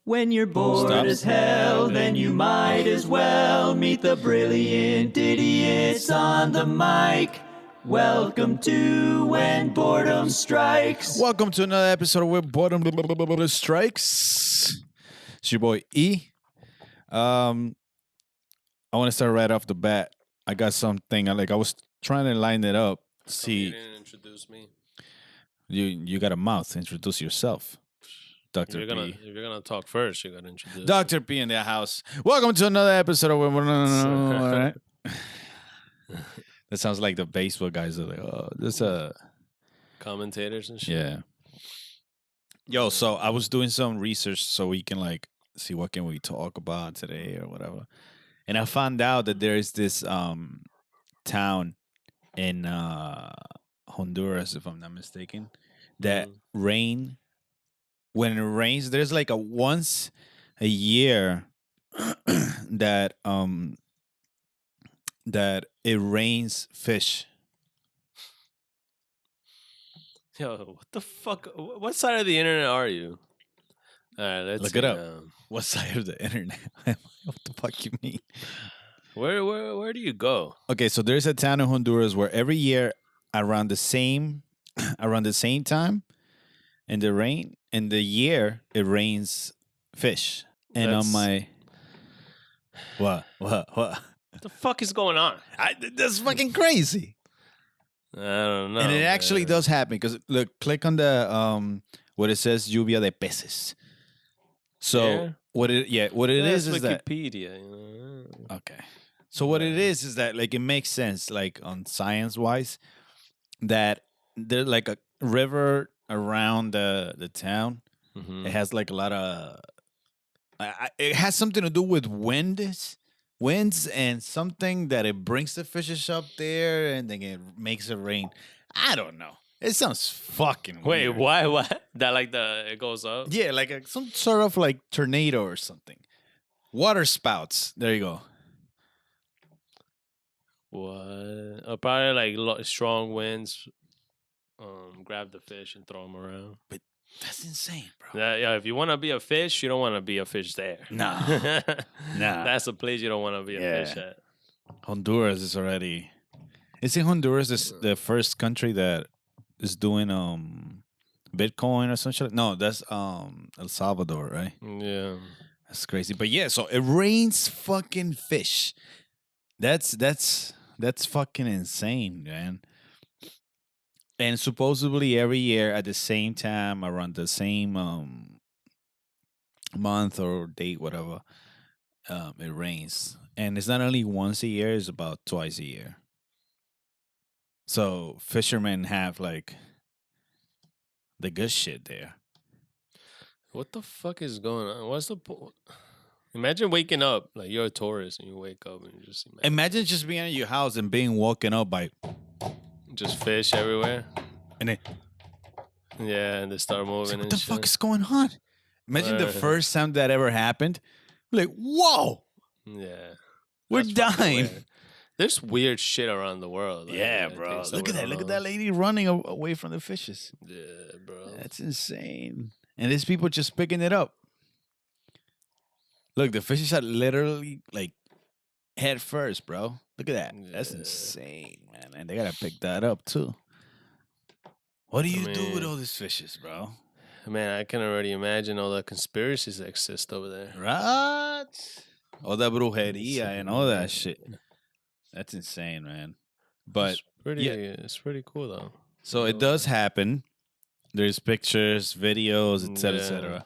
When you're bored as hell, then you might as well meet the brilliant idiots on the mic. Welcome to When Boredom Strikes. Welcome to another episode of When Boredom Strikes. It's your boy E. I want to start right off the bat. I got something. I was trying to line it up. See, you didn't introduce me. You got a mouth. Introduce yourself. Dr. P. If you're gonna talk first, you gotta introduce Dr. P in the house. Welcome to another episode of When Boredom. All right. That sounds like the baseball guys are like, oh, this commentators and shit. Yeah. Yo, so I was doing some research so we can see what can we talk about today or whatever. And I found out that there is this town in Honduras, if I'm not mistaken, that when it rains, there's like a once a year that it rains fish. Yo, what the fuck? What side of the internet are you? All right, let's Look it up. What side of the internet? What the fuck you mean? Where do you go? Okay, so there's a town in Honduras where every year around the same time in the year it rains fish. And on my what? What the fuck is going on? That's fucking crazy. I don't know. And it actually does happen because look, click on the what it says lluvia de peces. So what it is Wikipedia. That okay. So what it is that it makes sense on science wise that there's like a river around the town. Mm-hmm. It has a lot of it has something to do with winds and something that it brings the fishes up there and then it makes it rain. I don't know. It sounds fucking Wait, weird. why? What? That it goes up? Yeah, some sort of tornado or something. Water spouts. There you go. What? Probably strong winds. Grab the fish and throw them around. But that's insane, bro. Yeah, if you want to be a fish, you don't want to be a fish there. Nah. That's a place you don't want to be a fish at. Honduras is already. Isn't Honduras the first country that is doing Bitcoin or some shit? No, that's El Salvador, right? Yeah. That's crazy. But yeah, so it rains fucking fish. That's fucking insane, man. And supposedly every year at the same time, around the same month or date, whatever, it rains. And it's not only once a year, it's about twice a year. So fishermen have the good shit there. What the fuck is going on? What's the Imagine waking up, you're a tourist and you wake up and you just imagine just being at your house and being woken up by just fish everywhere. And then and they start moving. What the fuck is going on? Imagine the first time that ever happened. Whoa. Yeah. We're dying. There's weird shit around the world. Yeah, bro. Look at that. Look at that lady running away from the fishes. Yeah, bro. That's insane. And there's people just picking it up. Look, the fishes are literally head first, bro. Look at that. Yeah. That's insane, man. And they gotta pick that up too. What do you do with all these fishes, bro? Man, I can already imagine all the conspiracies that exist over there. Right? All that brujeria and all that shit. That's insane, man. But it's pretty cool though. So it does happen. There's pictures, videos, etc., etc.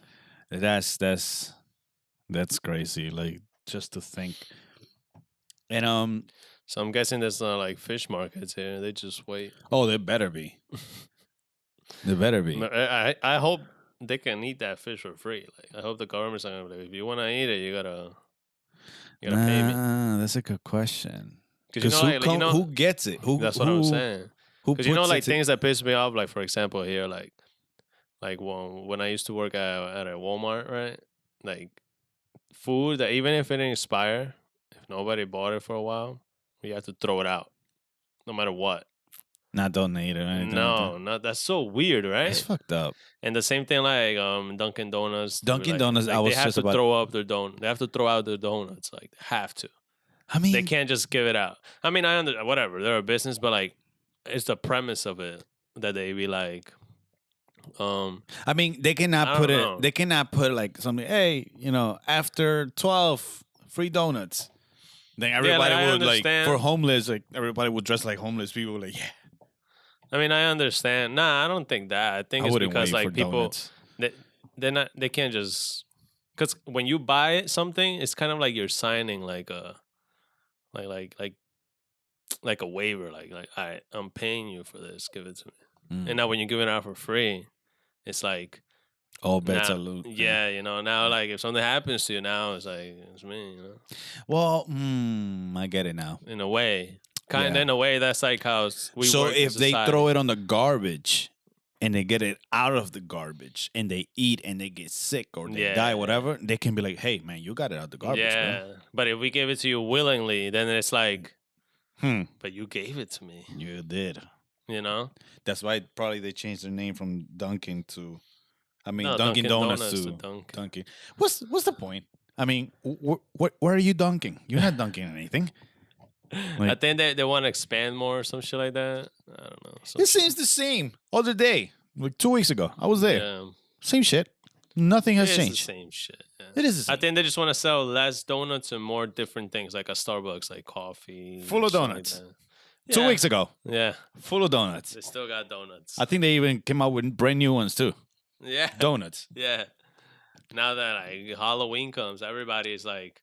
That's crazy. Just to think. And so I'm guessing there's not fish markets here. They just wait. Oh, there better be. There better be. I hope they can eat that fish for free. I hope the government's not gonna be if you want to eat it, you gotta pay me. That's a good question. Because who gets it? That's what I'm saying. Because things that piss me off, for example, here, when I used to work at a Walmart, right? Food that even if it didn't expire, if nobody bought it for a while, you have to throw it out, no matter what. Not donate or anything. No, that's so weird, right? It's fucked up. And the same thing like Dunkin' Donuts. Dunkin' Donuts, I was they have just to about- throw up their They have to throw out their donuts. Like they have to. I mean, They can't just give it out. I mean, whatever. They're a business, but like, it's the premise of it that they be like, I mean, they cannot I put don't it. know. They cannot put like something. Hey, after 12, free donuts. Then everybody I would like understand. for homeless. Like everybody would dress like homeless people. Like yeah, I mean, I understand. Nah, I don't think that. I think I it's wouldn't because wait like for people, donuts. they can't just, because when you buy something, it's kind of like you're signing like a, like a waiver. Like, all right, I'm paying you for this. Give it to me. And now when you give it out for free, it's like, All bets now, are loose. yeah, now like if something happens to you now, it's like it's me, Well, I get it now. in a way, kind of Yeah. in a way that's like how we So work in if they society. throw it on the garbage and they get it out of the garbage and they eat and they get sick or they die, Yeah. whatever, they can be like, "Hey, man, you got it out the garbage, yeah, but if we give it to you willingly, then it's like, man." but you gave it to me, You did. That's why probably they changed their name from Dunkin' to, No, Dunkin' Donuts to Dunkin'. Dunkin'. What's the point? I mean, where are you dunking? You're not dunking anything. I think they want to expand more or some shit like that. I don't know. It seems the same. Other day, like 2 weeks ago, I was there. Yeah, Same shit. Nothing has it is changed. the same shit. Yeah. It is the same. I think they just want to sell less donuts and more different things, like a Starbucks, like coffee, Full of shit like donuts. that. 2 Yeah. weeks ago, Yeah, full of donuts. they still got donuts. I think they even came out with brand new ones too. Yeah, Donuts. yeah. Now that like Halloween comes, everybody is like,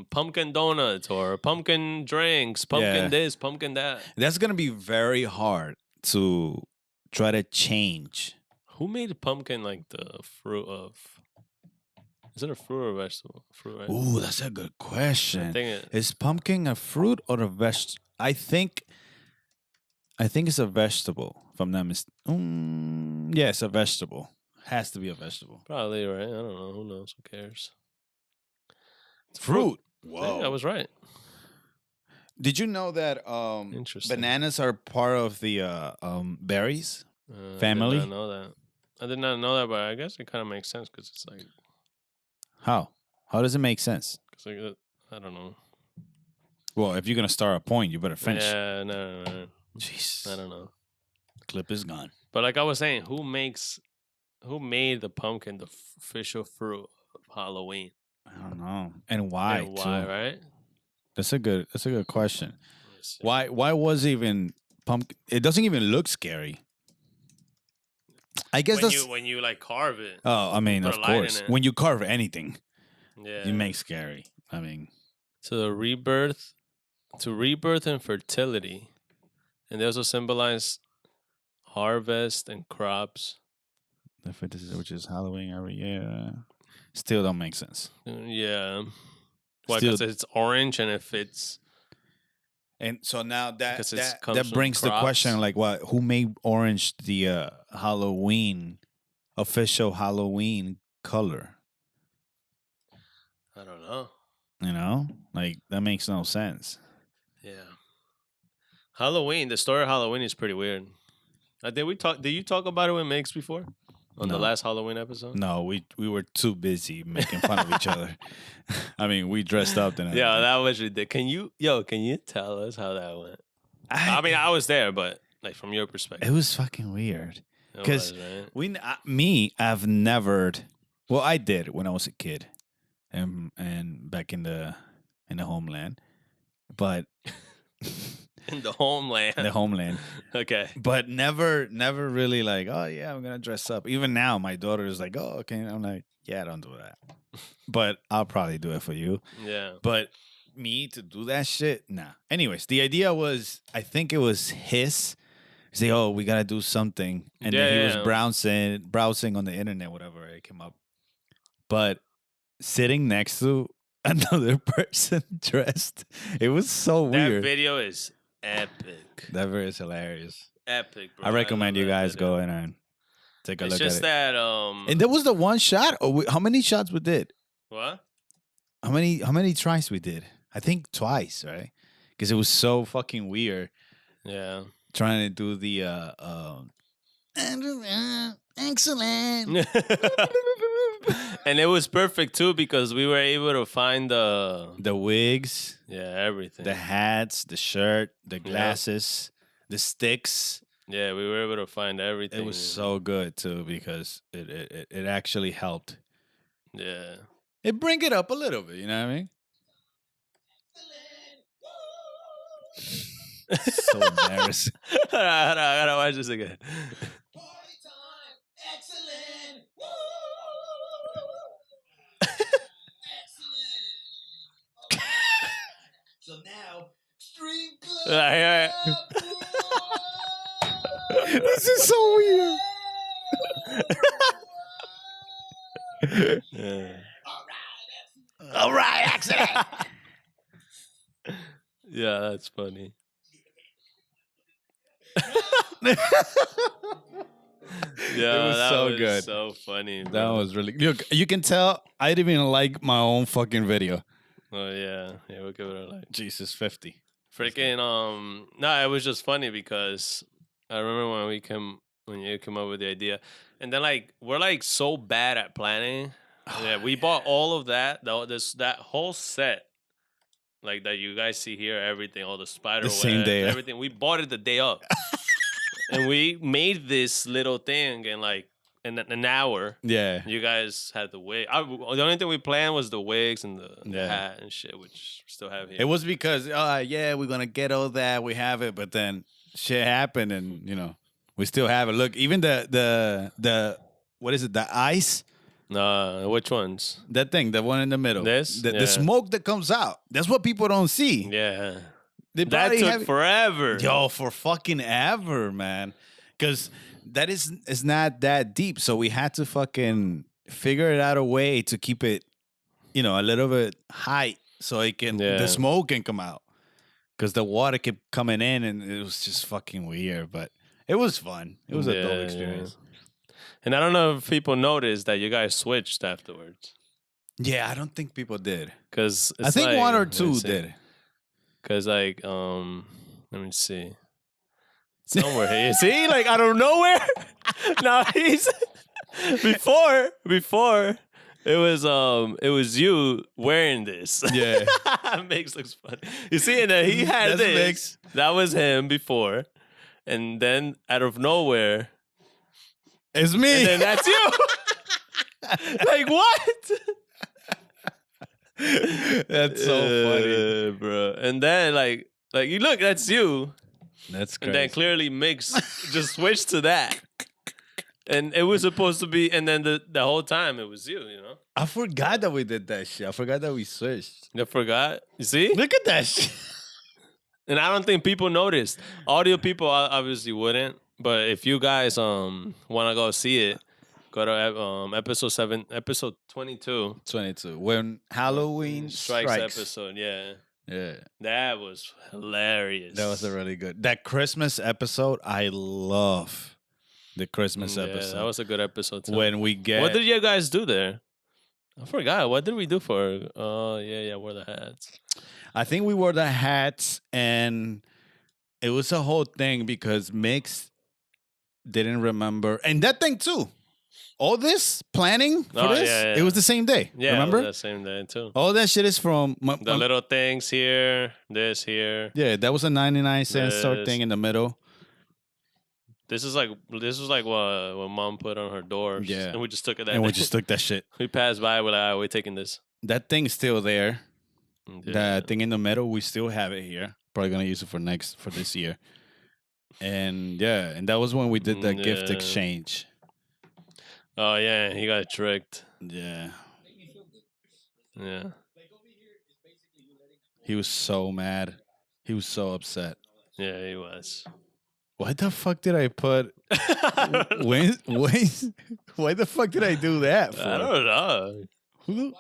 pumpkin donuts or pumpkin drinks, pumpkin Yeah. this, pumpkin that. That's gonna be very hard to try to change. Who made pumpkin like the fruit of? Is it a fruit or a vegetable? Fruit, right? Ooh, that's a good I question. think Is pumpkin a fruit or a vegetable? I think it's a vegetable. If I'm not mistaken. Yeah, it's a vegetable. Has to be a vegetable. probably right. I don't know. Who knows? Who cares? It's Fruit. Yeah, I was right. Did you know that Interesting. bananas are part of the berries? I Family? did not know that. I did not know that, but I guess it kind of makes sense because it's like, How? How does it make sense? I don't know. Well, if you're gonna start a point, you better finish. Yeah, no. Jeez. I don't know. Clip is gone. But like I was saying, who made the pumpkin the official fruit of Halloween? I don't know. And why? And why, too? right? That's a good question. Let's see. Why was even pumpkin? It doesn't even look scary. I guess that's. When you like carve it. Oh, I mean, put of a light in course. it. When you carve anything, Yeah. you make scary. I mean, to rebirth and fertility. And they also symbolize harvest and crops. which is Halloween every year. Still don't make sense. Yeah. Why? Still- Because it's orange and it fits. And so now that 'Cause that, comes that from brings the question crops. like, what? Who made orange the Halloween official Halloween color? I don't know. You know, like that makes no sense. Yeah. Halloween. The story of Halloween is pretty weird. Did you talk about it with Migs before on the No. last Halloween episode? No, we were too busy making fun of each other. I mean, we dressed up and Yeah, that was ridiculous. Can you tell us how that went? I mean, I was there, but like from your perspective, it was fucking weird. it 'cause- was, right? I've never. Well, I did when I was a kid, and back in the homeland, but In the homeland. the homeland, Okay. but never really like, oh yeah, I'm gonna dress up. Even now, my daughter is like, oh, okay. I'm like, yeah, don't do that, but I'll probably do it for you. Yeah. But me to do that shit, nah. Anyways, the idea was, I think it was his. Say, oh, we gotta do something, and then he was browsing on the internet, whatever it came up. But sitting next to another person dressed, it was so That weird. video is epic. That video is hilarious. Epic, bro. I recommend love you that guys video. go in and take a It's look just at it. that And there was the one shot. Or how many shots we did? what? How many tries we did? I think twice, right? Because it was so fucking weird. Yeah. trying to do the excellent. And it was perfect too because we were able to find The wigs, everything. the hats, the shirt, the glasses, the sticks. Yeah, we were able to find everything. It was so good too because it actually helped. Yeah. It bring it up a little bit, you know what I mean? So embarrassing. I gotta watch this again. Party time! Excellent! Excellent! So now, Stream Club! This is so weird. Yeah. All right, excellent. Yeah, that's funny. Yeah, It was that so was good. so funny. That bro. was really look. You can tell I didn't even like my own fucking video. Oh yeah, we'll give it a like. Jesus, 50. Freaking no, it was just funny because I remember when you came up with the idea, and then like we're like so bad at planning. Yeah, we bought all of that that whole set, like that you guys see here, everything, all the spider same webs, day. everything. We bought it the day up, and we made this little thing in like in an hour. Yeah. You guys had the wig. The only thing we planned was the wigs and the hat and shit, which we still have here. It was because we're gonna get all that. We have it, but then shit happened, and we still have it. Look, even the what is it? The ice. Which ones? That thing, the one in the middle. This? The smoke that comes out. That's what people don't see. Yeah. They That probably took forever. Yo, for fucking ever, man. Because that is not that deep. So we had to fucking figure it out a way to keep it, a little bit high so the smoke can come out. Because the water kept coming in and it was just fucking weird. But it was fun. It was a dope experience. Yeah. And I don't know if people noticed that you guys switched afterwards. Yeah, I don't think people did. Because I think one or two did. Because like, let me see. Somewhere here. See, like out of nowhere. Now he's before it was you wearing this. Yeah. Mix looks funny. You see, and then he had That's this. Mix. That was him before. And then out of nowhere, it's me. and then that's you. Like what? That's so funny, bro. And then like you look, that's you. That's crazy. And then clearly Mix just switched to that. And it was supposed to be, and then the whole time it was you, I forgot that we did that shit. I forgot that we switched. You forgot? You see? Look at that shit. And I don't think people noticed. Audio people obviously wouldn't. But if you guys want to go see it, go to episode 22. 22. When Halloween strikes. Episode, yeah. Yeah. That was hilarious. That was a really good. That Christmas episode, I love the Christmas episode. That was a good episode too. When we get... What did you guys do there? I forgot. What did we do for... Oh, yeah, wear the hats. I think we wore the hats, and it was a whole thing because Mix didn't remember. And that thing too. All this planning for this, it was the same day. Yeah, remember? It was the same day too. All that shit is from... the little things here, this here. Yeah, that was a 99-cent store thing in the middle. This was like what Mom put on her door. Yeah. And we just took it And we just took that shit. We passed by, we're like, all right, we're taking this. That thing's still there. Yeah. That thing in the middle, we still have it here. Probably gonna use it for this year. And and that was when we did that gift exchange. Oh yeah, he got tricked. Yeah. Yeah. He was so mad. He was so upset. Yeah, he was. Why the fuck did I put when why the fuck did I do that for? I don't know. Who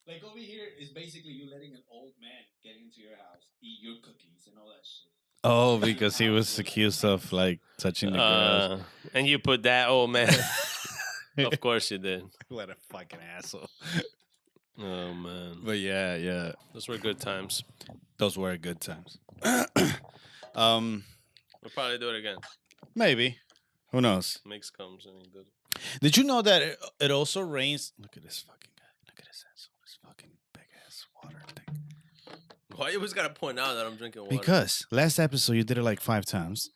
Like over here is basically you letting an old man get into your house, eat your cookies and all that shit. Oh, because he was accused of like touching the girls. And you put that old man. Of course you did. What a fucking asshole. Oh man, But yeah, those were good times. those were good times. We'll probably do it again. Maybe. Who knows? Mix comes and he did. Did you know that it also rains? Look at this fucking guy. Look at his ass. This fucking big ass water thing. Why you always gotta point out that I'm drinking water? Because last episode you did it like 5 times.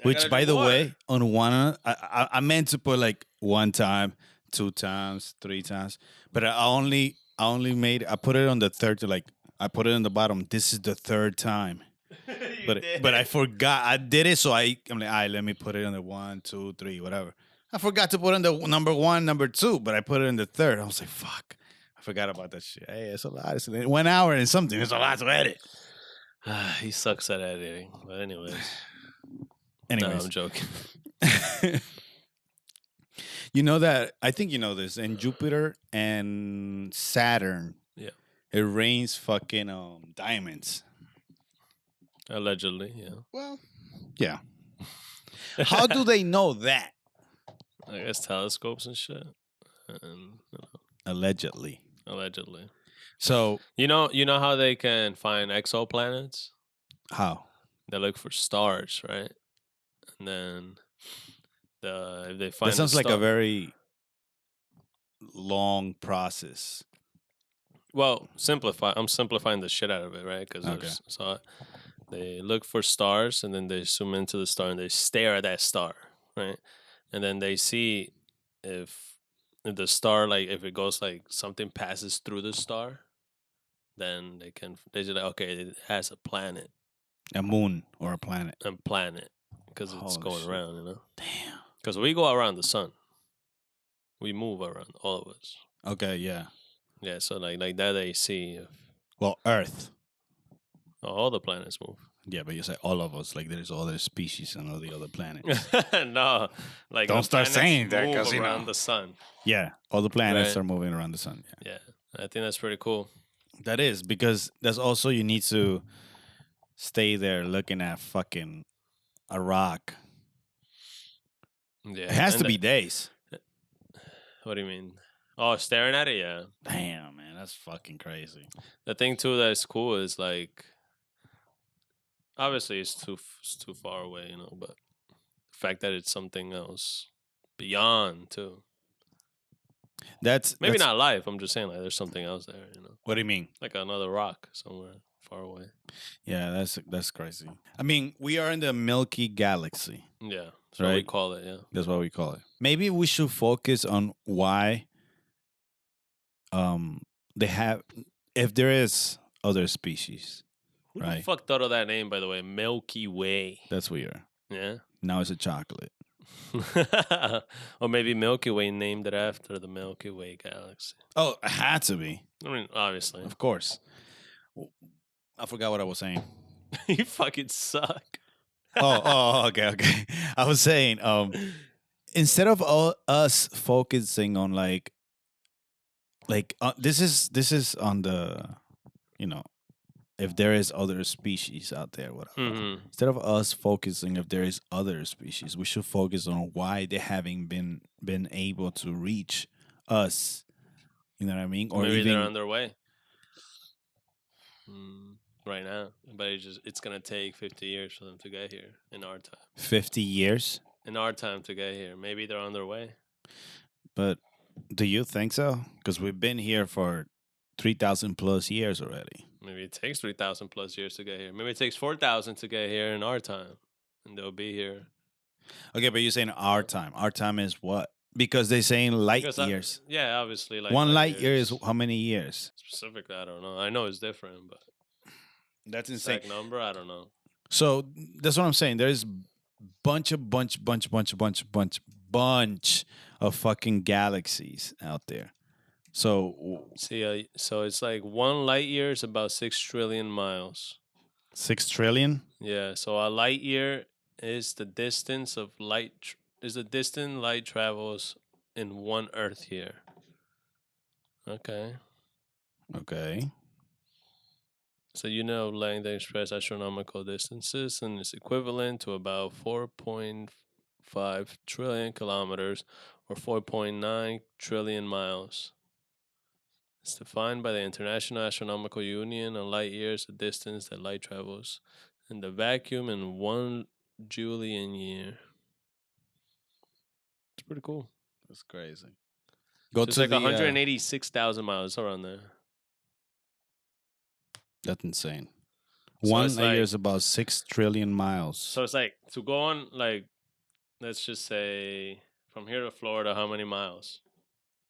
I Which, gotta by drink the water. way, on one, I meant to put like 1 time, 2 times, 3 times, but I put it on the third, I put it on the bottom. This is the 3rd time, but I forgot. I did it, so I'm like, all right, let me put it on the 1, 2, 3, whatever. I forgot to put on the number 1, number 2, but I put it in the 3rd. I was like, fuck, I forgot about that shit. Hey, it's a lot. It's 1 hour and something. It's a lot to edit. He sucks at editing. But anyways. Anyways. No, I'm joking. You know that, I think you know this, in Jupiter and Saturn, Yeah. it rains fucking diamonds. Allegedly, yeah. Well, yeah. How do they know that? I guess telescopes and shit. And, Allegedly. allegedly. So, You know how they can find exoplanets? how? They look for stars, right? And then if they find That sounds the like a star- very long process. Well, I'm simplifying the shit out of it, right? Because Okay. so they look for stars, and then they zoom into the star, and they stare at that star, right? And then they see if the star, like, if it goes like something passes through the star, then they say like, okay, it has a planet, A moon or a planet. because it's Holy going shit. around, you know. Damn. Because we go around the sun, we move around, all of us. Okay, yeah. Yeah, so like that they see if Well, Earth. all the planets move. Yeah, but you say all of us, like there's other species on all the other planets. No, like Don't the start planets saying that, move 'cause, you know. around the sun. Yeah, all the planets Right. are moving around the sun. Yeah. Yeah, I think that's pretty cool. That is, because that's also, you need to stay there looking at fucking a rock. Yeah, It has and to be days. What do you mean? Oh, staring at it, yeah. Damn, man, that's fucking crazy. The thing too that's cool is like, obviously it's too far away, you know, but the fact that it's something else beyond too. That's Maybe that's- not life. I'm just saying like there's something else there, you know, What do you mean? like another rock somewhere far away. Yeah, that's crazy. I mean, we are in the Milky Galaxy. Yeah, that's what we Right. call it. Yeah. That's what we call it. Maybe we should focus on why they have, if there is other species. Who the Right. fuck thought of that name, by the way? Milky Way. That's weird. Yeah. Now it's a chocolate. Or maybe Milky Way named it after the Milky Way galaxy. Oh, it had to be. I mean, obviously. Of course. I forgot what I was saying. You fucking suck. Okay. I was saying, instead of us focusing on this is on the, you know, if there is other species out there, whatever. Mm-hmm. Instead of us focusing if there is other species, we should focus on why they haven't been able to reach us. You know what I mean? Or Maybe even they're on their way. Right now. But it's going to take 50 years for them to get here in our time. 50 years. In our time to get here. Maybe they're on their way. But do you think so? Because we've been here for 3,000 plus years already. Maybe it takes 3,000 plus years to get here. Maybe it takes 4,000 to get here in our time. And they'll be here. Okay, but you're saying our time. Our time is what? Because they're saying light Because years. Yeah, obviously. Like One light year is how many years? Specifically, I don't know. I know it's different, but That's insane. exact number, I don't know. So that's what I'm saying. There's bunch of fucking galaxies out there. So See, so it's like 1 light year is about 6 trillion miles. 6 trillion. Yeah, so a light year is the distance of light. Is the distance light travels in 1 Earth year. Okay. Okay. So you know length express astronomical distances, and it's equivalent to about 4.5 trillion kilometers or 4.9 trillion miles. It's defined by the International Astronomical Union on light years, the distance that light travels in the vacuum in 1 Julian year. It's pretty cool. That's crazy. So it's like 186,000 miles around there. That's insane. So One it's light year like- is about 6 trillion miles. So it's like to go on, like, let's just say from here to Florida, how many miles?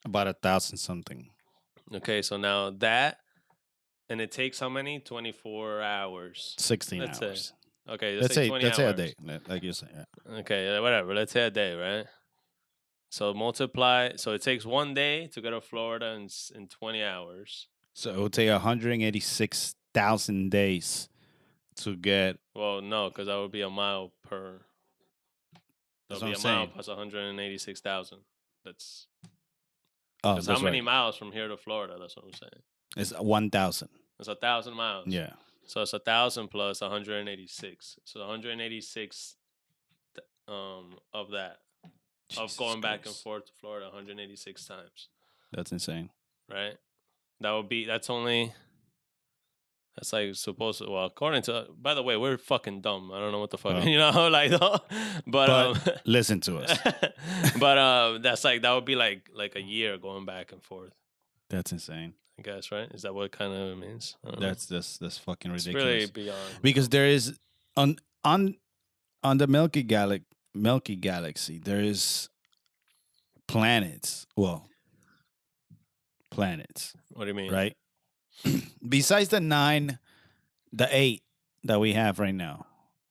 About 1,000 something. Okay, so now that, and it takes how many? 24 hours. 16 Let's say. hours. Okay, Let's say 20 let's say a hours. day, like you say. Yeah. Okay, whatever. Let's say a day, right? So multiply. So it takes 1 day to go to Florida in 20 hours. So it would take 186,000 days to get. Well, no, because that would be a mile per. That's That'll be what a I'm mile saying. plus 186,000. That's Oh, because that's how many right. miles from here to Florida? That's what I'm saying. It's 1,000. It's 1,000 miles. Yeah. So it's 1,000 plus 186. So 186 of that. Of Jesus going back and Christ. forth to Florida 186 times, That's insane. right? That's like supposed to, well, according to, by the way, we're fucking dumb. I don't know what the fuck, Well. you know, like, but Listen to us. but that's like, that would be like a year going back and forth, That's insane. I guess, right? Is that what kind of it means? I don't know. That's fucking It's ridiculous. really beyond. Because there is on the Milky Galaxy, there is planets. Well, planets, What do you mean? right? Besides the 8 that we have right now,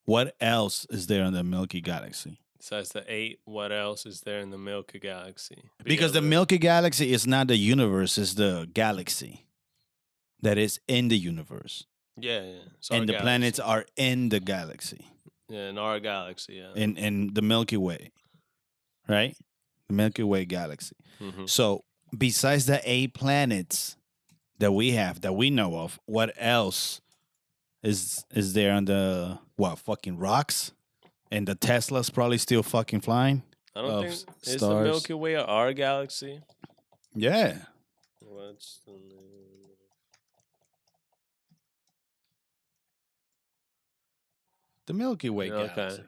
what else is there in the Milky Galaxy? Besides the 8, what else is there in the Milky Galaxy? Because the Milky Galaxy is not the universe; it's the galaxy that is in the universe, Yeah. It's our and the galaxy. planets are in the galaxy. Yeah, in our galaxy, yeah. in the Milky Way, right? The Milky Way galaxy. Mhm. So besides the 8 planets that we have, that we know of, what else is there on the fucking rocks? And the Tesla's probably still fucking flying. I don't of think is the stars. Milky Way our galaxy. Yeah. What's the name? The Milky Way Okay. galaxy.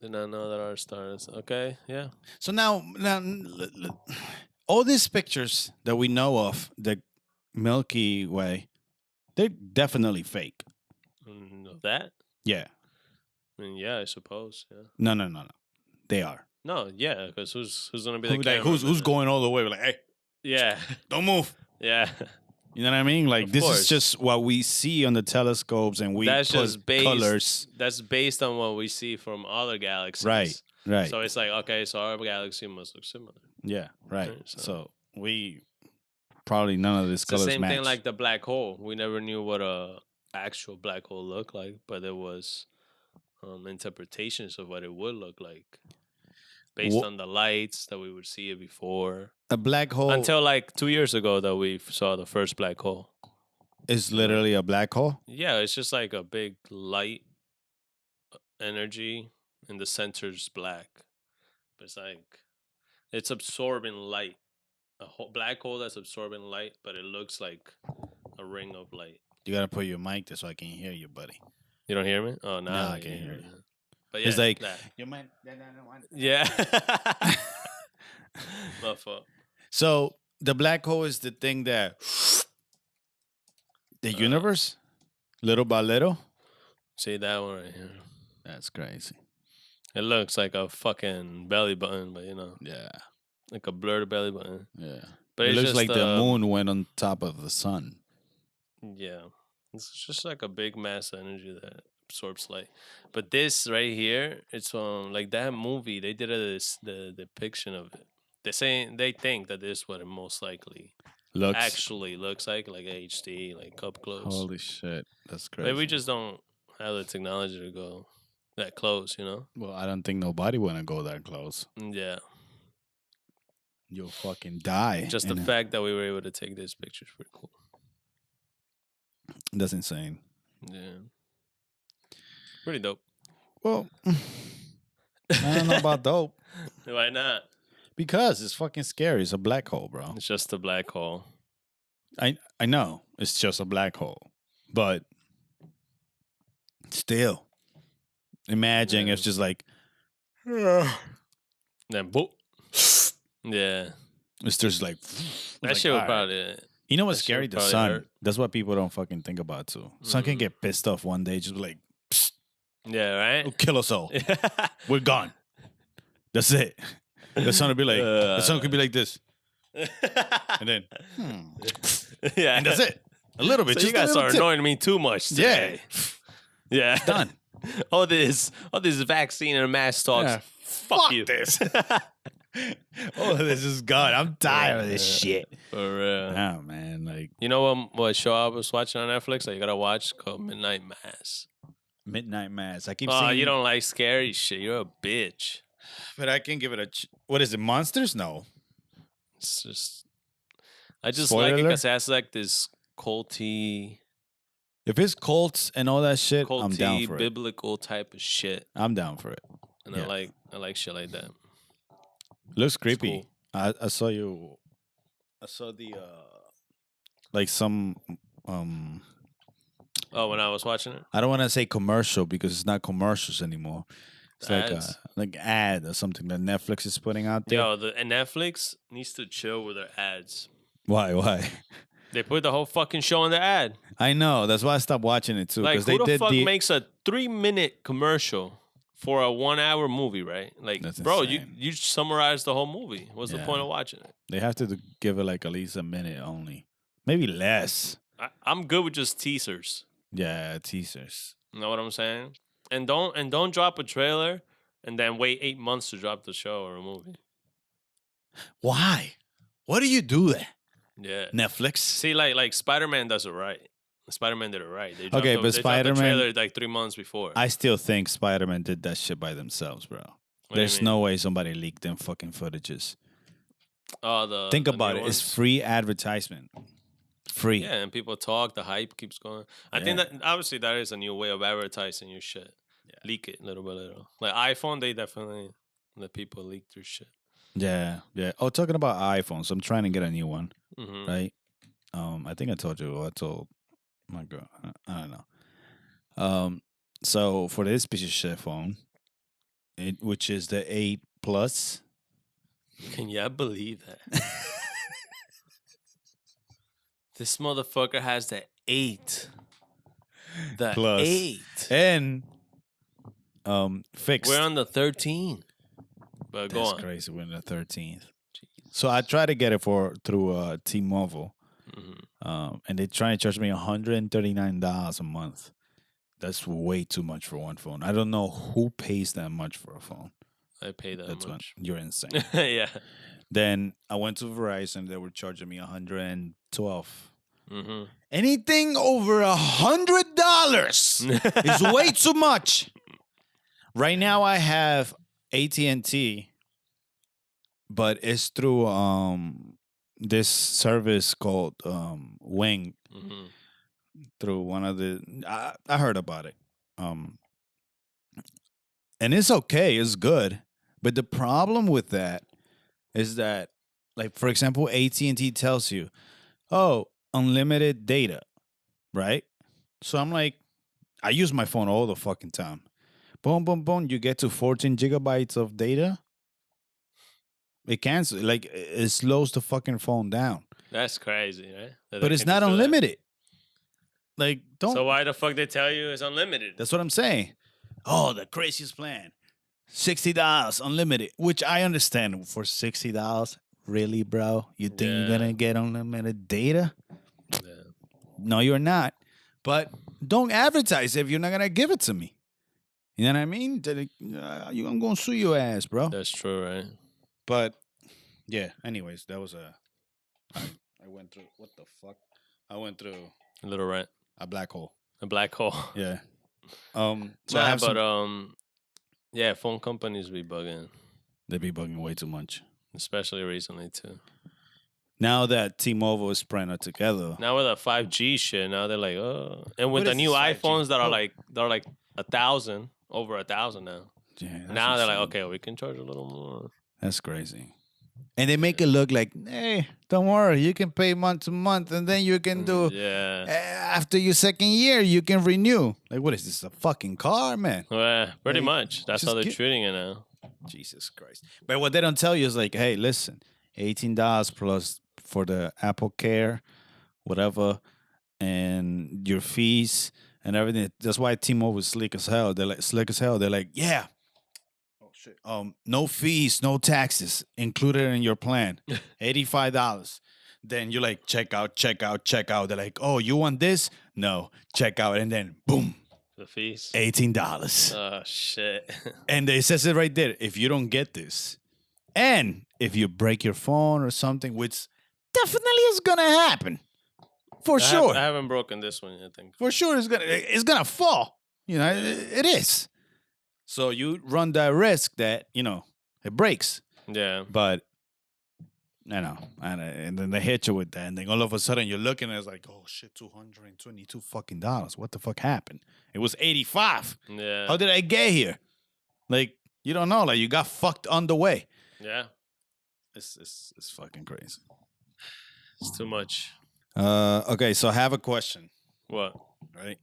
Did not know that our stars. Okay, yeah. So now all these pictures that we know of the Milky Way, they're definitely fake. Of that? Yeah. I mean, yeah, I suppose. Yeah. No. They are. No, yeah, because who's gonna be the Like, cameraman? who's going all the way? We're like, hey, Yeah, don't move. yeah. You know what I mean? Like, Of this course. is just what we see on the telescopes, and we That's put just based. colors. That's based on what we see from other galaxies. Right. So it's like, okay, so our galaxy must look similar. Yeah, right. Right, so- So we probably none of these It's the colors same match. thing like the black hole. We never knew what a actual black hole looked like, but there was interpretations of what it would look like based Wha- on the lights that we would see it before. a black hole Until like 2 years ago that we saw the first black hole. is literally a black hole. Yeah, it's just like a big light energy and the center's black. But it's like it's absorbing light. A black hole that's absorbing light, but it looks like a ring of light. You gotta put your mic there so I can hear you, buddy. You don't hear me? Oh, no, I can't hear you. But yeah, It's like that. you might. Yeah. My fault. So the black hole is the thing that the universe, little by little. See that one right here. That's crazy. It looks like a fucking belly button, but you know, Yeah, like a blurred belly button. yeah. But It it's looks just, like the moon went on top of the sun. Yeah, it's just like a big mass of energy that absorbs light. But this right here, it's like that movie. They did the depiction of it. They think that this is what it most likely Looks actually looks like HD, like up close. Holy shit, that's crazy. But we just don't have the technology to go that close, you know? Well, I don't think nobody wanna go that close. Yeah. You'll fucking die. Just the in it. fact that we were able to take this picture is pretty cool. That's insane. Yeah. Pretty dope. Well, I don't know about dope. Why not? Because it's fucking scary. It's a black hole, bro. It's just a black hole. I know it's just a black hole, but still, imagine it's just like, then boop. Yeah, it's just like that shit would probably. You know what's scary? The sun. Hurt. That's what people don't fucking think about too. Sun can get pissed off one day, just be like, psst, yeah, right. it'll kill us all. We're gone. That's it. The sun will be like, the sun could be like this, and then, yeah, and that's it. A little bit. So just you guys are annoying me too much today. Yeah. Yeah, Done. all this vaccine and mask talks. Yeah. Fuck you. this. Oh, this is gone. I'm tired of this shit. For real. Oh man, like You know what show I was watching on Netflix that you gotta watch called Midnight Mass. Midnight Mass. I keep Oh, saying you don't like scary shit. You're a bitch. but I can give it a. What is it? Monsters? No. It's just, I just Spoiler like it alert? because it has like this culty, If it's cults and all that shit, I'm down for it. biblical type of shit, I'm down for it. and Yeah. I like shit like that. Looks creepy. cool. I saw you. I saw the like some Oh, when I was watching it, I don't want to say commercial because it's not commercials anymore. It's Ads. like ad or something that Netflix is putting out there. yo, and Netflix needs to chill with their ads. Why? They put the whole fucking show in the ad. I know. That's why I stopped watching it too. Like, Because who they the did fuck the makes a 3-minute commercial for a 1-hour movie, right? Like, That's bro, insane. you summarize the whole movie. What's the Yeah. point of watching it? They have to give it like at least a minute only, maybe less. I'm good with just teasers. Yeah, teasers. You know what I'm saying? And don't drop a trailer and then wait 8 months to drop the show or a movie. Why? Why do you do that? Yeah. Netflix. See, like Spider-Man does it right. Spider-Man did it right. They dropped Okay, the, but they dropped the Spider-Man- trailer like 3 months before. I still think Spider-Man did that shit by themselves, bro. What do you There's mean? no way somebody leaked them fucking footages. Oh, Think the about new it. It's ones? free advertisement. Free. Yeah, and people talk. The hype keeps going. I think that obviously that is a new way of advertising your shit. Yeah. Leak it little by little. Like iPhone, they definitely let people leak their shit. Yeah. Oh, talking about iPhones, I'm trying to get a new one, Mm-hmm. right? I think I told you. I told my girl. I don't know. So for this piece of shit phone, which is the 8 Plus. Can you believe that? This motherfucker has the 8. The Plus. 8. And fixed. We're on the 13. But go That's on. crazy. We're on the 13th. So I tried to get it through T-Mobile. Mm-hmm. And they try to charge me $139 a month. That's way too much for one phone. I don't know who pays that much for a phone. I pay that That's much. You're insane. Yeah. Then I went to Verizon. They were charging me $112. Mm-hmm. Anything over $100 is way too much. Right now I have AT&T, but it's through this service called Wing. Mm-hmm. Through one of the I heard about it. And it's okay, it's good. But the problem with that is that, like, for example, AT&T tells you, oh, unlimited data, right? So I'm like, I use my phone all the fucking time. Boom, boom, boom. You get to 14 gigabytes of data. It cancels, like, it slows the fucking phone down. That's crazy, right? That But they it's can not just do that. unlimited. Like, don't. So why the fuck they tell you it's unlimited? That's what I'm saying. Oh, the craziest plan. $60 unlimited, which I understand. For $60, really, bro? You think you're Yeah. gonna get unlimited data? Yeah. No, you're not. But don't advertise if you're not gonna give it to me. You know what I mean? I'm gonna sue your ass, bro. That's true, right? But yeah. Anyways, that was I went through what the fuck? I went through A little rant. a black hole. A black hole. Yeah. So I Nah, have but some, yeah, phone companies be bugging, they be bugging way too much. especially recently too. Now that T-Mobile is spreading together, Now with the 5G shit, now they're like, oh, and with What the is new this 5G? iPhones that are Oh. like 1,000, over 1,000 now. yeah, that's Now they're like, insane. okay, we can charge a little more. That's crazy. And they make it look like, hey, don't worry, you can pay month to month, and then you can do. After your second year, you can renew. Like, what is this? A fucking car, man? Well, pretty Like, much. That's how they're treating it now. Jesus Christ! But what they don't tell you is like, hey, listen, $18 plus for the Apple Care, whatever, and your fees and everything. That's why T-Mobile is slick as hell. They're like slick as hell. They're like, yeah. No fees, no taxes included in your plan. $85. Then you're like, check out. They're like, oh, you want this? No, check out. And then boom. The fees. $18. Oh, shit. And they says it right there. If you don't get this, and if you break your phone or something, which definitely is gonna happen. For sure. I haven't broken this one, I think. For sure it's gonna fall. You know, it is. So you run that risk that, you know, it breaks. Yeah. But, you know, and then they hit you with that. And then all of a sudden you're looking and it's like, oh, shit, $222 fucking dollars. What the fuck happened? It was 85. Yeah. How did I get here? Like, you don't know. Like, you got fucked on the way. Yeah. It's fucking crazy. It's too much. Okay, so I have a question. What? Right?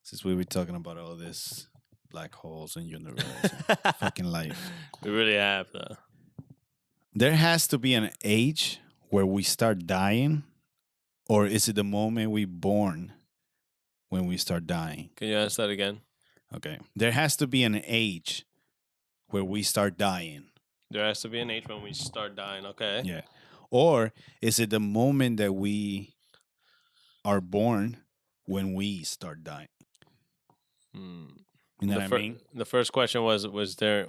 Since we were talking about all this black holes and universe and fucking life. We really have, though. There has to be an age where we start dying, or is it the moment we born when we start dying? Can you ask that again? Okay. There has to be an age where we start dying. There has to be an age when we start dying, okay? Yeah. Or is it the moment that we are born when we start dying? You know what I mean? The first question is there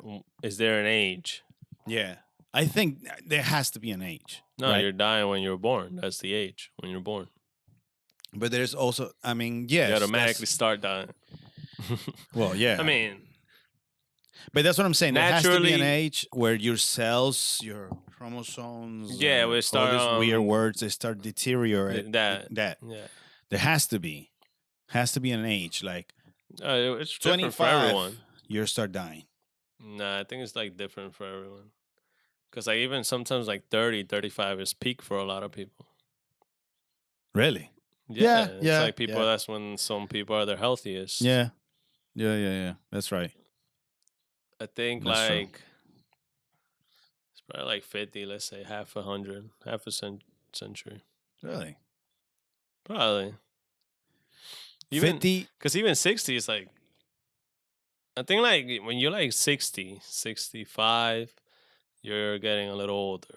an age? Yeah. I think there has to be an age. No, right? You're dying when you're born. That's the age when you're born. But there's also, I mean, yes. You automatically start dying. Well, yeah. I mean. But that's what I'm saying. There has to be Naturally- an age where your cells, your chromosomes, Yeah, we start, all these weird words, they start deteriorating. That. Yeah. There has to be an age like It's different 25. for everyone. You start dying. Nah, I think it's like different for everyone. Because like even sometimes like 30, 35 is peak for a lot of people. Really? Yeah. It's yeah, like people, yeah. that's when some people are their healthiest. Yeah. That's right. I think That's true. like it's probably like 50, let's say half a century. Really? Probably. Even 50? because even 60 is like I think like when you're like 60, 65, you're getting a little older.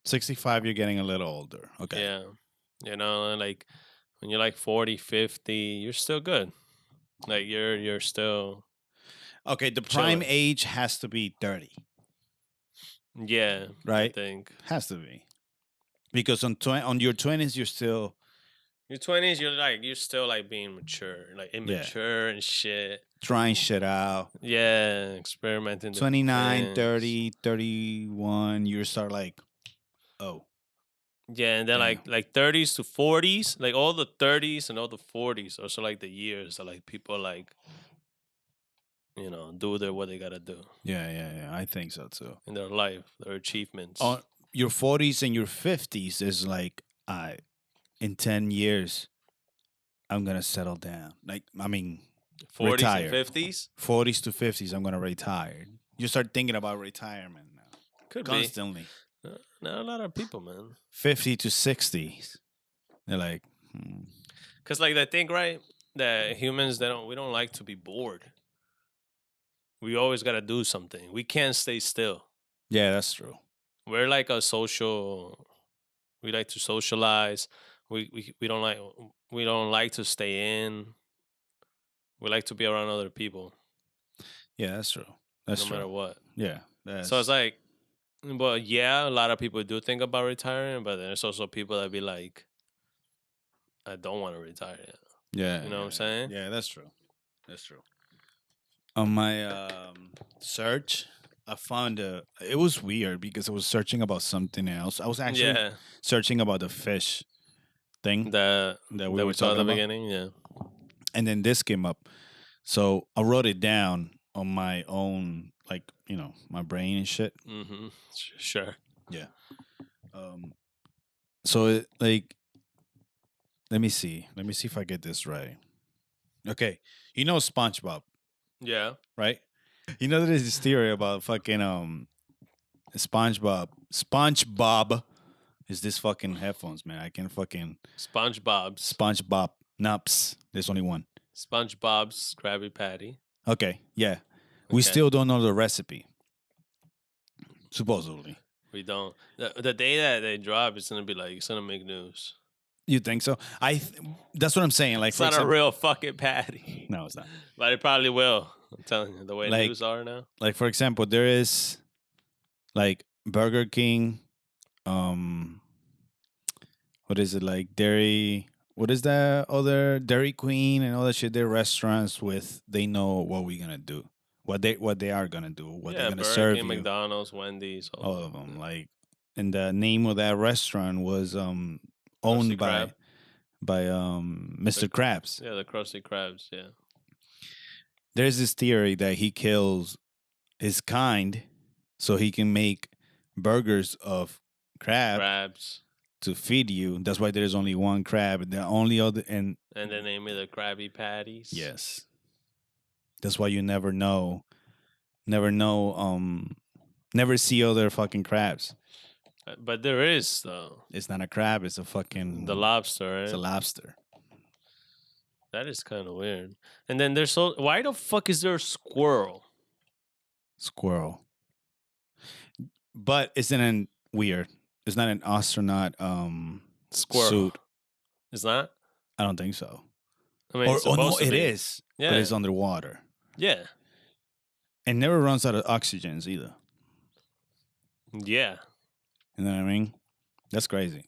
65, you're getting a little older. Okay. Yeah. You know, and like when you're like 40, 50, you're still good. Like you're still Okay, the prime chilling. age has to be 30. I Right? think. Has to be. Because on your 20s, you're still... Your 20s, you're still like being mature, like immature and shit. trying shit out. Yeah, experimenting. 29, 30, 31, you start like, oh. Yeah, and then Damn. like 30s to 40s, like all the 30s and all the 40s, also like the years that like people like, you know, do what they gotta do Yeah. I think so too. in their life, their achievements. Your 40s and your 50s is like, in 10 years, I'm going to settle down. Like, I mean, 40s retire. and 50s 40s to 50s, I'm going to retire. You start thinking about retirement now. could Constantly. be. Not a lot of people, man. 50 to 60s. They're like, Cause like I think right that humans we don't like to be bored. We always gotta do something. We can't stay still. Yeah, that's true. We're like a social. We like to socialize. We don't like to stay in. We like to be around other people. Yeah, that's true. That's no true. matter what. Yeah. So it's like, well, yeah, a lot of people do think about retiring, but there's also people that be like, I don't want to retire yet. Yeah. You know what I'm saying? Yeah, that's true. That's true. On my search, I found it was weird because I was searching about something else. I was actually searching about the fish thing that we we were saw at talking the about. beginning. Yeah. And then this came up. So I wrote it down on my own, like, you know, my brain and shit. Mm-hmm. Sure. Yeah. So like, let me see if I get this right. Okay, you know SpongeBob, Yeah. right? You know there's this theory about fucking SpongeBob is this fucking headphones, man. I can fucking SpongeBob's. SpongeBob Nups. There's only one. SpongeBob's Krabby Patty. Okay, yeah. We Okay. still don't know the recipe. Supposedly. We don't. The day that they drop, it's gonna make news. You think so? That's what I'm saying. Like, It's not a real fucking patty. No, it's not. But it probably will. I'm telling you, the way Like- news are now. Like, for example, there is like Burger King, what is it, like Dairy? What is that other Dairy Queen and all that shit? They're restaurants with they know what we're gonna do, what they are gonna do, what they're gonna Burger serve King, you. McDonald's, Wendy's, All of them, like, and the name of that restaurant was owned by Mr. Krabs. Yeah, the Krusty Krabs. Yeah. There's this theory that he kills his kind so he can make burgers of Crabs. to feed you. That's why there's only one crab. And the only other And they name it the Krabby Patties. yes. That's why you never see other fucking crabs. But there is though. It's not a crab, it's a fucking The lobster, right? It's a lobster. That is kind of weird. And then there's why the fuck is there a squirrel? Squirrel. But isn't it weird? It's not an astronaut Squirrel. suit. It's not? I don't think so. I mean, Or it's no, supposed to it be. is. Yeah. But it's underwater. Yeah. It never runs out of oxygens either. Yeah. You know what I mean? That's crazy.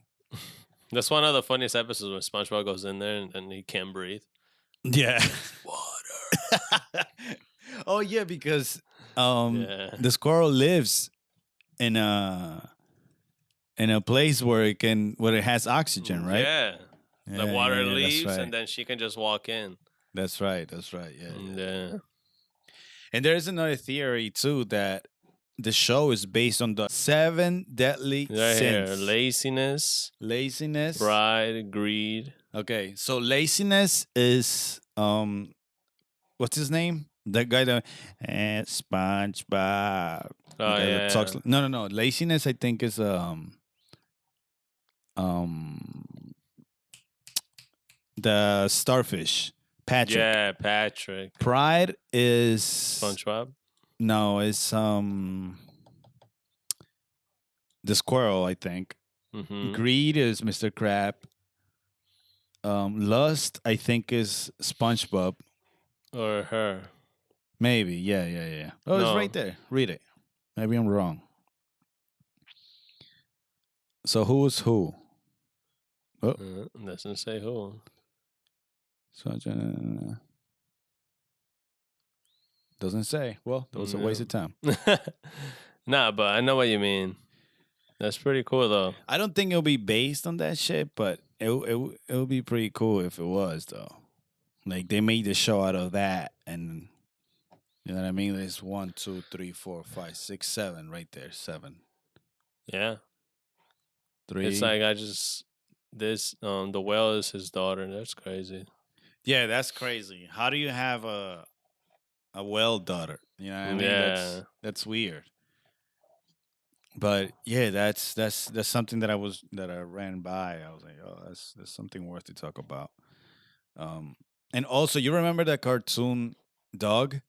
That's one of the funniest episodes when SpongeBob goes in there and he can't breathe. Yeah. Water. Oh yeah, because the squirrel lives in a place where it has oxygen, right? Yeah. The water yeah, leaves that's right. and then she can just walk in. That's right. Yeah. Yeah. And there's another theory too that the show is based on the 7 deadly Right here. sins. Laziness, pride, greed. Okay, so laziness is what's his name? That guy that SpongeBob. Oh, The guy that yeah. talks- No. Laziness, I think, is the starfish, Patrick. Yeah, Patrick. Pride is SpongeBob. No, it's the squirrel, I think. Mm-hmm. Greed is Mr. Crab. Lust, I think, is SpongeBob. Or her. Maybe, yeah. Oh, it's No. right there. Read it. Maybe I'm wrong. So who is who? Doesn't say who. Doesn't say. Well, that was a waste of time. Nah, but I know what you mean. That's pretty cool, though. I don't think it'll be based on that shit, but it would be pretty cool if it was, though. Like, they made the show out of that, and you know what I mean? There's 1, 2, 3, 4, 5, 6, 7 right there. 7. Yeah. 3. It's like the whale is his daughter. That's crazy. Yeah, that's crazy. How do you have a whale daughter? You know what I mean? Yeah. That's weird. But yeah, that's something that I ran by. I was like, oh, that's something worth to talk about. And also, you remember that cartoon Dog?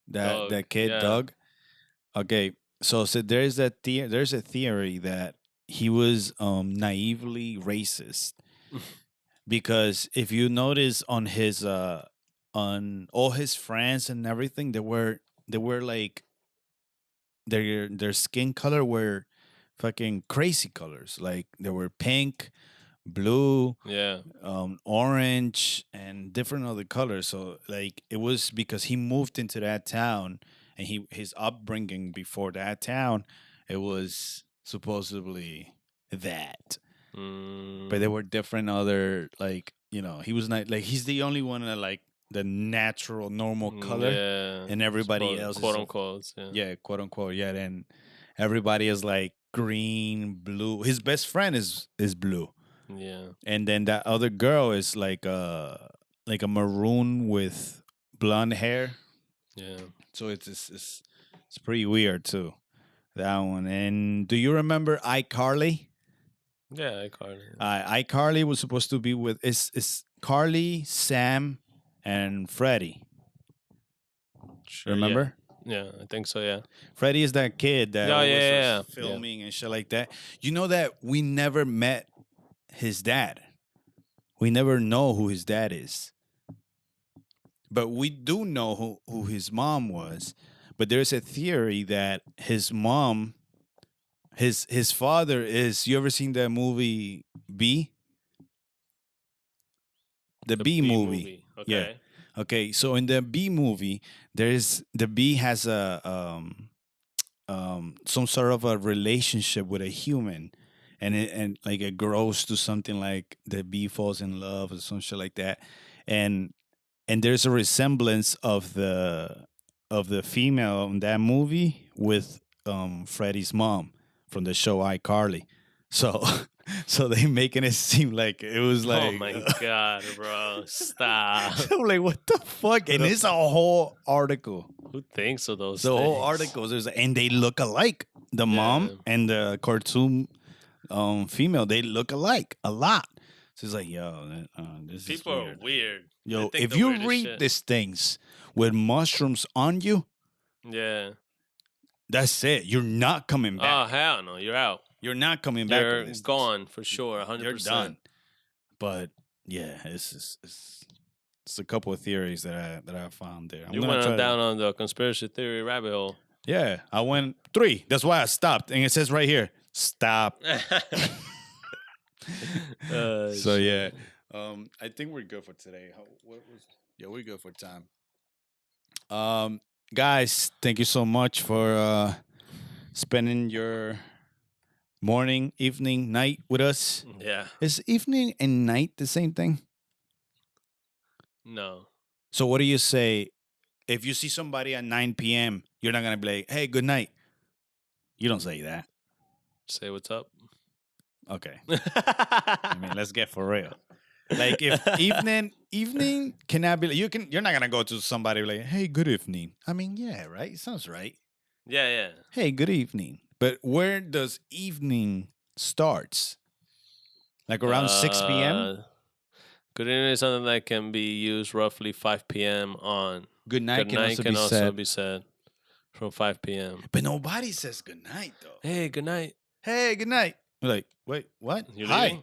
That kid yeah. Doug? Okay, so there's a theory that he was naively racist. Because if you notice on his on all his friends and everything, they were like their skin color were fucking crazy colors. Like they were pink, blue, Yeah. orange, and different other colors. So like it was because he moved into that town, and his upbringing before that town, it was supposedly that. But there were different other, like, you know, he was not like he's the only one that like the natural normal color, Yeah. and everybody else quote is unquote. Yeah. quote unquote, yeah. everybody is like green, blue. His best friend is blue. Yeah. And then that other girl is like a maroon with blonde hair. Yeah. So it's pretty weird too. That one. And do you remember iCarly? Yeah, Carly. iCarly was supposed to be with it's Carly, Sam, and Freddie. Sure. Remember? Yeah, I think so. Yeah. Freddie is that kid that Oh, was yeah. filming and shit like that. You know that we never met his dad. We never know who his dad is. But we do know who his mom was. But there's a theory that his mom, his father is. You ever seen that movie B? The B movie. Okay. Yeah. Okay, so in the B movie, the bee has a some sort of a relationship with a human, and like it grows to something like the bee falls in love or some shit like that, and there's a resemblance of the female in that movie with Freddie's mom from the show iCarly, so. So they making it seem like it was like, oh my god, bro, stop! I'm like, what the fuck? And it's a whole article. Who thinks of those? The things? whole article is, and they look alike. The mom and the cartoon female, they look alike a lot. So it's like, yo, this people is weird. are weird. Yo, if you read these things with mushrooms on you, yeah, that's it. You're not coming back. Oh hell no, you're out. You're not coming back. You're gone for sure, 100%. You're done. But yeah, it's a couple of theories that I found there. You went down on the conspiracy theory rabbit hole. Yeah, I went 3. That's why I stopped, and it says right here, stop. So yeah, I think we're good for today. We're good for time. Guys, thank you so much for spending your morning, evening, night with us. Yeah. Is evening and night the same thing? No. So what do you say if you see somebody at 9 p.m., you're not going to be like, hey, good night. You don't say that. Say what's up. Okay. I mean, let's get for real. Like if evening cannot be, you're not going to go to somebody like, hey, good evening. I mean, yeah, right? It sounds right. Yeah. Hey, good evening. But where does evening starts? Like around 6 p.m.? Good evening is something that can be used roughly 5 p.m. on. Good night can also be said from 5 p.m. But nobody says good night, though. Hey, good night. Hey, good night. We're like, wait, what? You're hi.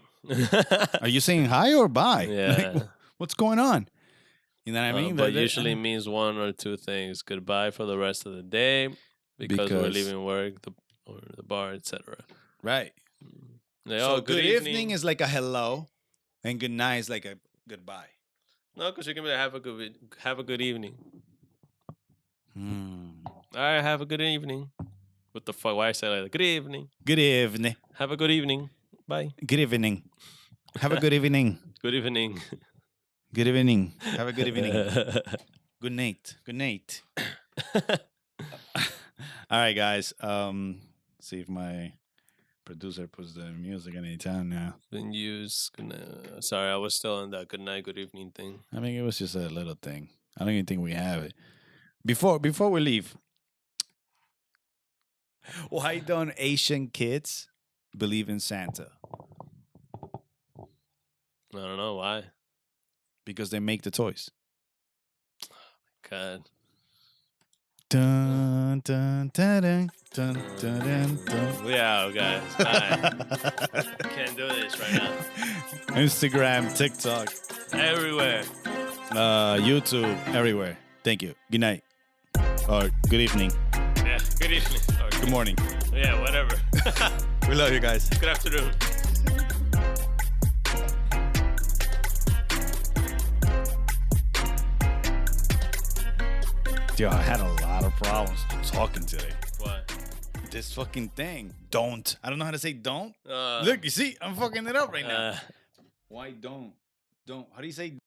Are you saying hi or bye? Yeah. Like, what's going on? You know what I mean? But usually means one or two things. Goodbye for the rest of the day because we're leaving work or the bar, etc. Right. Like, so good evening is like a hello, and good night is like a goodbye. No, because you can be like, have a good evening. All right, have a good evening. What the fuck? Why I say like that? Good evening. Good evening. Have a good evening. Bye. Good evening. Have a good evening. Good evening. Good evening. Have a good evening. Good night. Good night. All right, guys. See if my producer puts the music anytime now. Been used. Sorry, I was still on that good night, good evening thing. I mean, it was just a little thing. I don't even think we have it. Before we leave, why don't Asian kids believe in Santa? I don't know why. Because they make the toys. God. Dun, dun, dun, dun, dun, dun, dun, dun. We out, guys. Bye. Can't do this right now. Instagram, TikTok. Everywhere. YouTube, everywhere. Thank you. Good night. Or good evening. Yeah, good evening. Or good morning. Yeah, whatever. We love you guys. Good afternoon. Yo, I had a lot of problems talking today. What? This fucking thing. Don't. I don't know how to say don't. Look, you see, I'm fucking it up right now. Why don't? Don't. How do you say